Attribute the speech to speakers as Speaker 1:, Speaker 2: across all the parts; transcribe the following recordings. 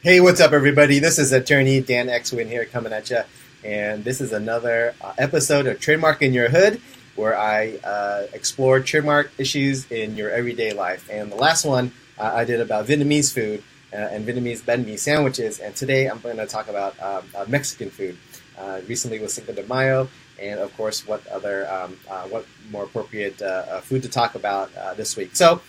Speaker 1: Hey, what's up, everybody? This is attorney Dan Xwin here coming at you, and this is another episode of Trademark in Your Hood, where I explore trademark issues in your everyday life. And the last one I did about Vietnamese food and Vietnamese banh mi sandwiches, and today I'm going to talk about Mexican food. Recently was Cinco de Mayo, and of course, what more appropriate food to talk about this week. So,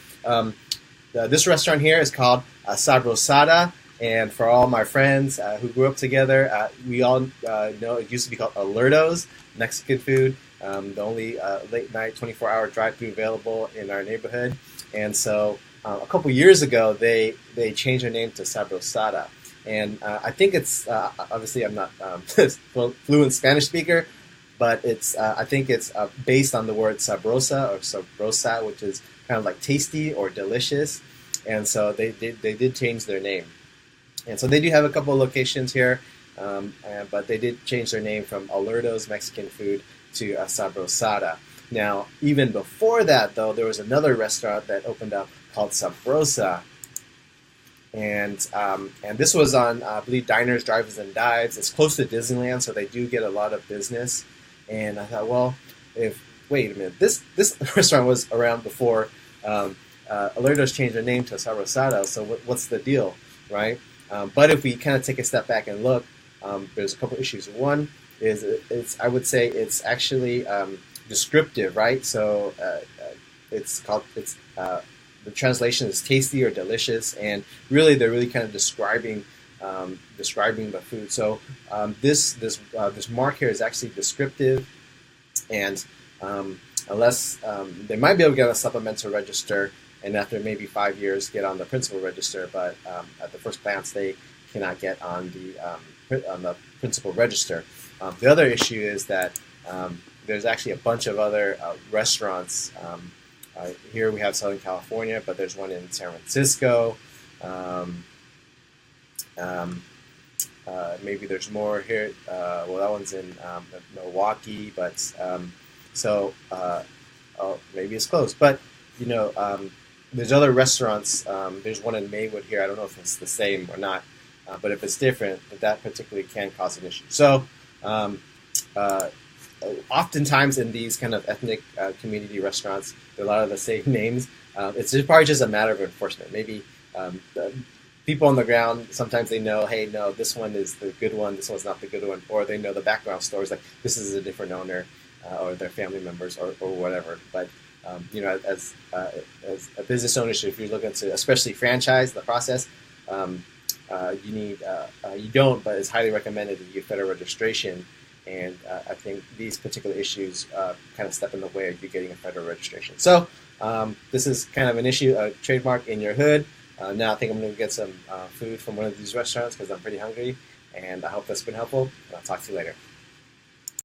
Speaker 1: this restaurant here is called Rosado. And for all my friends who grew up together, we all know it used to be called Alertos, Mexican food, the only late night 24-hour drive-thru available in our neighborhood. And so a couple years ago, they changed their name to Sabrosada. And I think it's, obviously I'm not fluent Spanish speaker, but I think it's based on the word sabrosa or sabrosa, which is kind of like tasty or delicious. And so they did change their name. And so they do have a couple of locations here, but they did change their name from Alerto's Mexican Food to Sabrosada. Now, even before that, though, there was another restaurant that opened up called Sabrosa. And this was on, I believe, Diners, Drive-Ins, and Dives. It's close to Disneyland, so they do get a lot of business. And I thought, well, wait a minute, this restaurant was around before Alerto's changed their name to Sabrosada, so what's the deal, right? But if we kind of take a step back and look, there's a couple issues. One is I would say it's actually descriptive, right? So the translation is tasty or delicious, and really they're really kind of describing the food. So this mark here is actually descriptive, and unless they might be able to get a supplemental register, and after maybe 5 years get on the principal register, but at the first glance they cannot get on the principal register. The other issue is that there's actually a bunch of other restaurants. Here we have Southern California, but there's one in San Francisco. Maybe there's more here. Well, that one's in Milwaukee, but maybe it's closed. But there's other restaurants. There's one in Maywood here. I don't know if it's the same or not, but if it's different, that particularly can cause an issue. So, oftentimes in these kind of ethnic community restaurants, there are a lot of the same names. It's probably just a matter of enforcement. Maybe the people on the ground, sometimes they know, hey, no, this one is the good one, this one's not the good one, or they know the background stories, like this is a different owner, or their family members, or whatever. But as a business ownership, if you're looking to especially franchise the process, you don't, but it's highly recommended that you get federal registration. And I think these particular issues kind of step in the way of you getting a federal registration. So this is kind of an issue, a trademark in your hood. Now I think I'm going to get some food from one of these restaurants because I'm pretty hungry, and I hope that's been helpful. And I'll talk to you later.